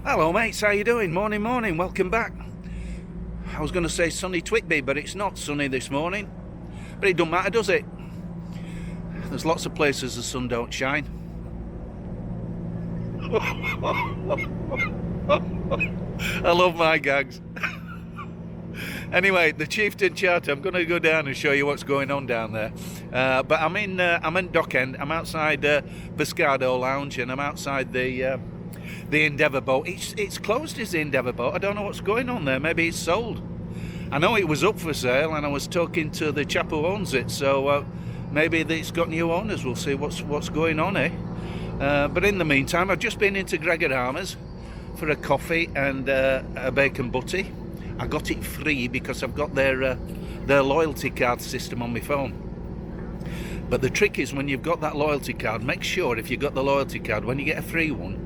Hello mates, how you doing? Morning, welcome back. I was going to say sunny Whitby, but it's not sunny this morning. But it don't matter, does it? There's lots of places the sun don't shine. I love my gags. Anyway, the Chieftain Charter, I'm going to go down and show you what's going on down there. But I'm in Dock End. I'm outside Pescado Lounge, and I'm outside the Endeavour boat. It's closed as the Endeavour boat. I don't know what's going on there. Maybe it's sold. I know it was up for sale, and I was talking to the chap who owns it. So maybe it's got new owners. We'll see what's going on, eh? But in the meantime, I've just been into Gregor Harmer's for a coffee and a bacon butty. I got it free because I've got their loyalty card system on my phone. But the trick is, when you've got that loyalty card, make sure if you've got the loyalty card, when you get a free one,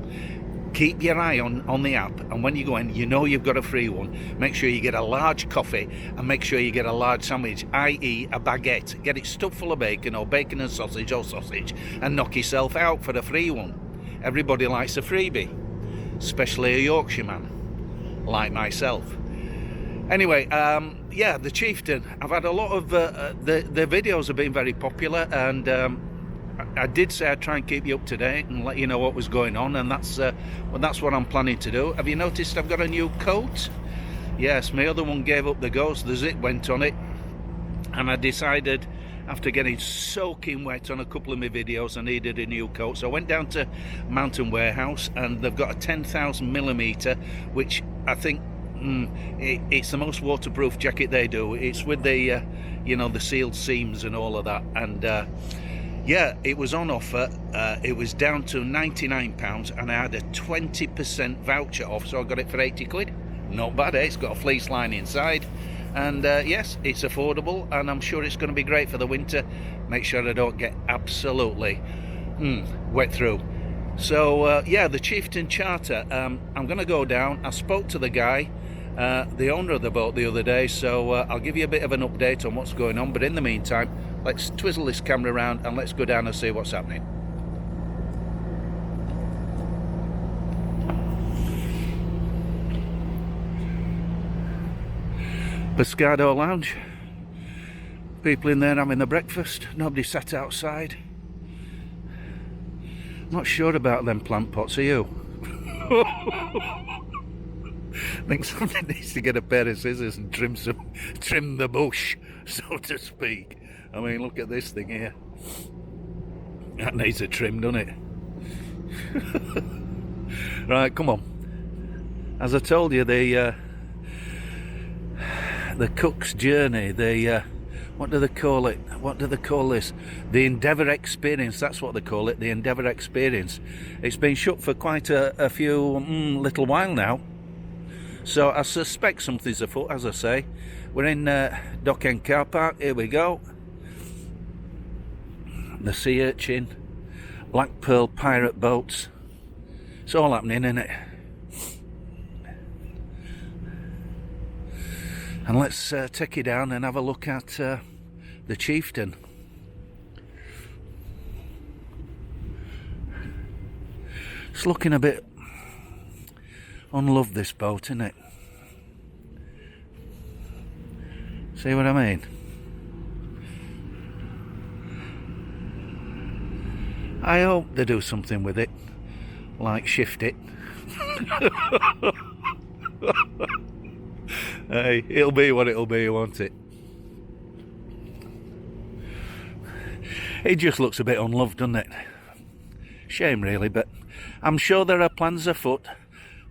keep your eye on the app, and when you go in, you know you've got a free one. Make sure you get a large coffee, and make sure you get a large sandwich, i.e. a baguette. Get it stuffed full of bacon, or bacon and sausage, and knock yourself out for a free one. Everybody likes a freebie, especially a Yorkshireman like myself. Anyway, yeah, the Chieftain. I've had a lot of the videos have been very popular, and I did say I'd try and keep you up to date and let you know what was going on, and that's what I'm planning to do. Have you noticed I've got a new coat? Yes, my other one gave up the ghost. The zip went on it, and I decided, after getting soaking wet on a couple of my videos, I needed a new coat. So I went down to Mountain Warehouse, and they've got a 10,000mm, which I think it's the most waterproof jacket they do. It's with the the sealed seams and all of that, and yeah, it was on offer. It was down to £99, and I had a 20% voucher off, so I got it for 80 quid. Not bad, eh? It's got a fleece line inside, and yes, it's affordable, and I'm sure it's going to be great for the winter. Make sure I don't get absolutely wet through. So yeah, the Chieftain Charter. I'm going to go down. I spoke to the guy, the owner of the boat, the other day, so I'll give you a bit of an update on what's going on. But in the meantime, let's twizzle this camera around and let's go down and see what's happening. Pescado Lounge. People in there having the breakfast. Nobody sat outside. Not sure about them plant pots, are you? I think somebody needs to get a pair of scissors and trim the bush, so to speak. I mean, look at this thing here. That needs a trim, doesn't it? Right, come on. As I told you, the cook's journey, what do they call it? What do they call this? The Endeavour Experience, that's what they call it, the Endeavour Experience. It's been shut for quite a few little while now. So I suspect something's afoot, as I say. We're in Dock End car park, here we go. The Sea Urchin, Black Pearl pirate boats. It's all happening, isn't it? And let's take you down and have a look at the Chieftain. It's looking a bit unloved, this boat, isn't it? See what I mean? I hope they do something with it, like shift it. Hey, it'll be what it'll be, won't it? It just looks a bit unloved, doesn't it? Shame, really, but I'm sure there are plans afoot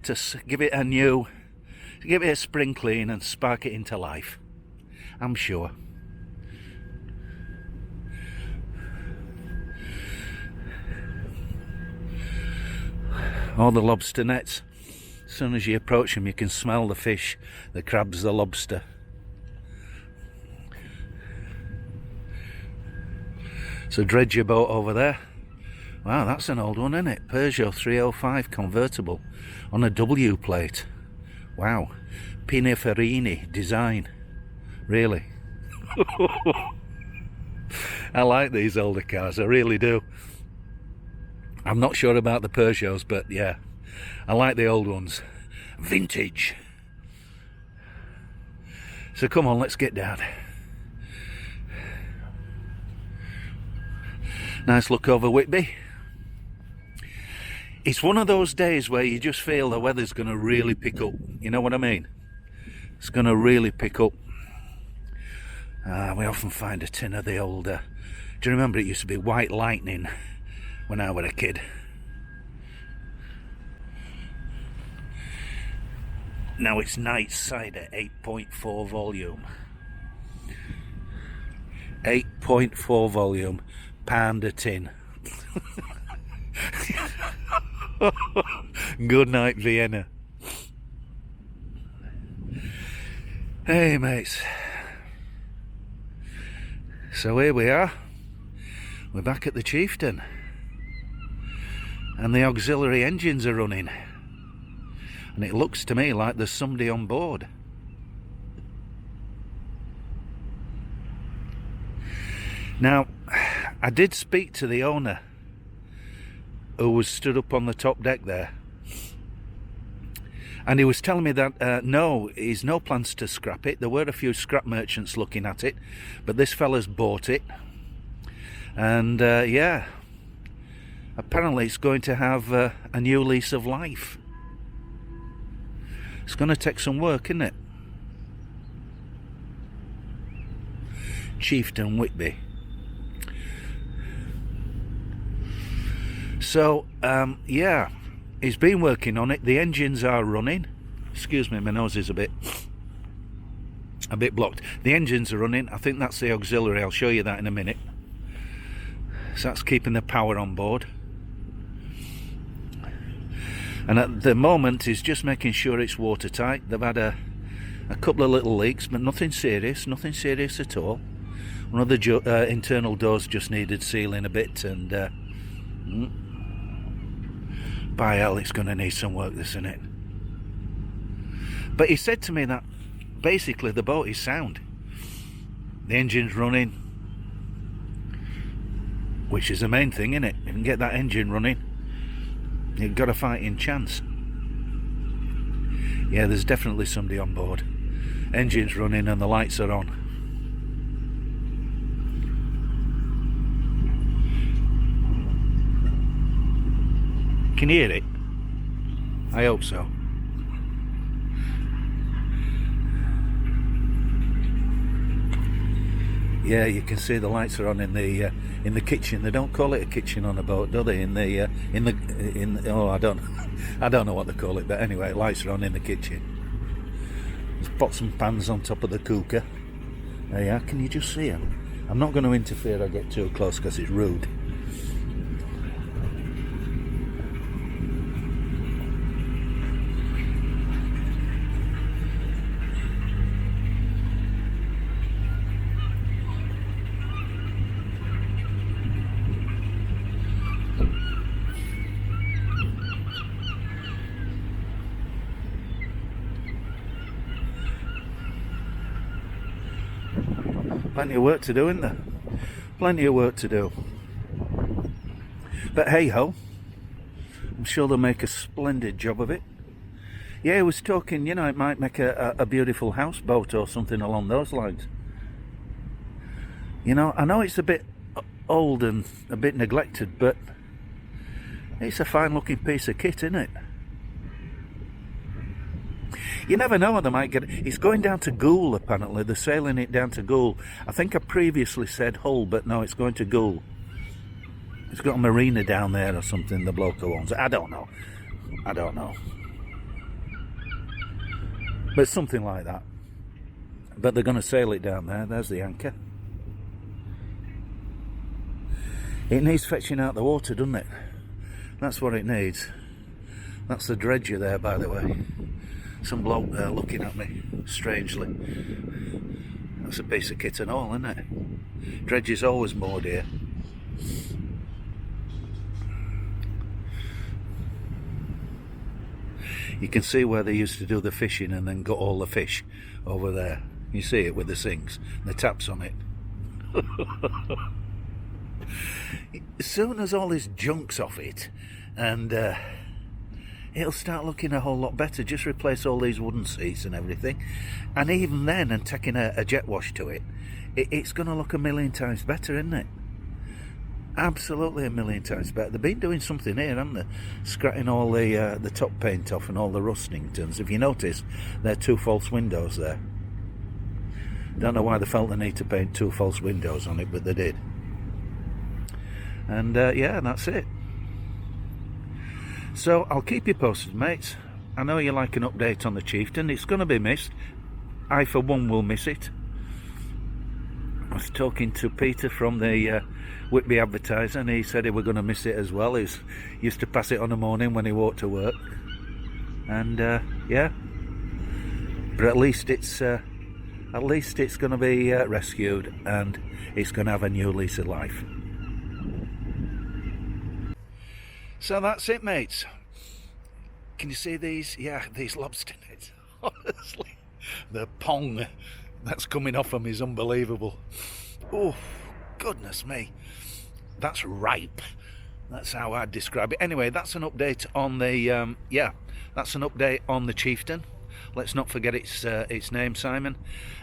to give it a spring clean and spark it into life. I'm sure. All the lobster nets. As soon as you approach them, you can smell the fish, the crabs, the lobster. So dredger boat over there. Wow, that's an old one, isn't it? Peugeot 305 convertible on a W plate. Wow, Pininfarina design. Really? I like these older cars, I really do. I'm not sure about the Peugeots, but yeah, I like the old ones. Vintage. So come on, let's get down. Nice look over Whitby. It's one of those days where you just feel the weather's going to really pick up. You know what I mean? It's going to really pick up. We often find a tin of the old... do you remember it used to be white lightning when I was a kid? Now it's night cider, 8.4 volume. 8.4 volume, pound a tin. Good night, Vienna. Hey, mates. So here we are. We're back at the Chieftain. And the auxiliary engines are running. And it looks to me like there's somebody on board. Now, I did speak to the owner, who was stood up on the top deck there, and he was telling me that no, he's no plans to scrap it. There were a few scrap merchants looking at it, but this fella's bought it, and yeah, apparently it's going to have a new lease of life. It's going to take some work, isn't it? Chieftain, Whitby. So, yeah, he's been working on it. The engines are running. Excuse me, my nose is a bit blocked. The engines are running. I think that's the auxiliary. I'll show you that in a minute. So that's keeping the power on board. And at the moment, he's just making sure it's watertight. They've had a couple of little leaks, but nothing serious at all. One of the internal doors just needed sealing a bit, and by hell, it's going to need some work, this, isn't it? But he said to me that basically the boat is sound. The engine's running, which is the main thing, isn't it? You can get that engine running, you've got a fighting chance. Yeah, there's definitely somebody on board. Engine's running and the lights are on. Can you hear it? I hope so. Yeah, you can see the lights are on in the kitchen. They don't call it a kitchen on a boat, do they? Oh, I don't know what they call it, but anyway, lights are on in the kitchen. There's pots and pans on top of the cooker. There you are. Can you just see them? I'm not going to interfere or get too close because it's rude. Plenty of work to do, isn't there? Plenty of work to do. But hey ho, I'm sure they'll make a splendid job of it. Yeah, he was talking, you know, it might make a beautiful houseboat or something along those lines. You know, I know it's a bit old and a bit neglected, but it's a fine looking piece of kit, isn't it? You never know what they might get. It's going down to Goole, apparently. They're sailing it down to Goole. I think I previously said Hull, but no, it's going to Goole. It's got a marina down there or something, the bloke who owns it. I don't know. But something like that. But they're going to sail it down there. There's the anchor. It needs fetching out the water, doesn't it? That's what it needs. That's the dredger there, by the way. Some bloke there looking at me strangely. That's a piece of kit and all, isn't it? Dredger's always moored here. You can see where they used to do the fishing and then got all the fish over there. You see it with the sinks, the taps on it. As soon as all this junk's off it and it'll start looking a whole lot better. Just replace all these wooden seats and everything, and even then, and taking a jet wash to it's going to look a million times better, isn't it? Absolutely a million times better. They've been doing something here, haven't they? Scratching all the top paint off and all the rustingtons. If you notice, there are 2 false windows there. Don't know why they felt the need to paint 2 false windows on it, but they did. And yeah, that's it. So I'll keep you posted, mates. I know you like an update on the Chieftain. It's going to be missed. I, for one, will miss it. I was talking to Peter from the Whitby Advertiser, and he said he were going to miss it as well. He used to pass it on the morning when he walked to work. And yeah, but at least it's going to be rescued, and it's going to have a new lease of life. So that's it, mates. Can you see these? Yeah, these lobster nets. Honestly, the pong that's coming off them is unbelievable. Oh, goodness me. That's ripe. That's how I'd describe it. Anyway, that's an update on the, that's an update on the Chieftain. Let's not forget its name, Simon.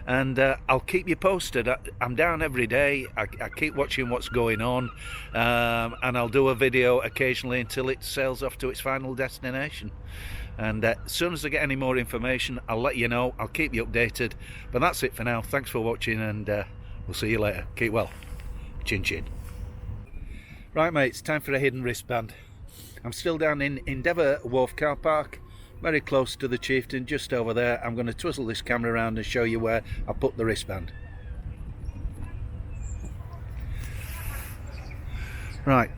And I'll keep you posted. I'm down every day. I keep watching what's going on. And I'll do a video occasionally until it sails off to its final destination. And as soon as I get any more information, I'll let you know. I'll keep you updated. But that's it for now. Thanks for watching, and we'll see you later. Keep well. Chin chin. Right, mates, time for a hidden wristband. I'm still down in Endeavour Wharf car park, very close to the Chieftain, just over there. I'm going to twizzle this camera around and show you where I put the wristband. Right,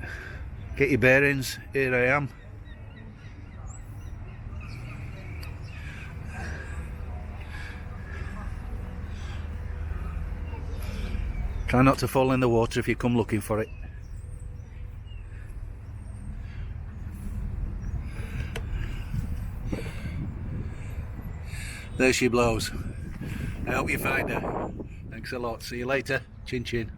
get your bearings. Here I am. Try not to fall in the water if you come looking for it. There she blows. I hope you find her. Thanks a lot. See you later. Chin chin.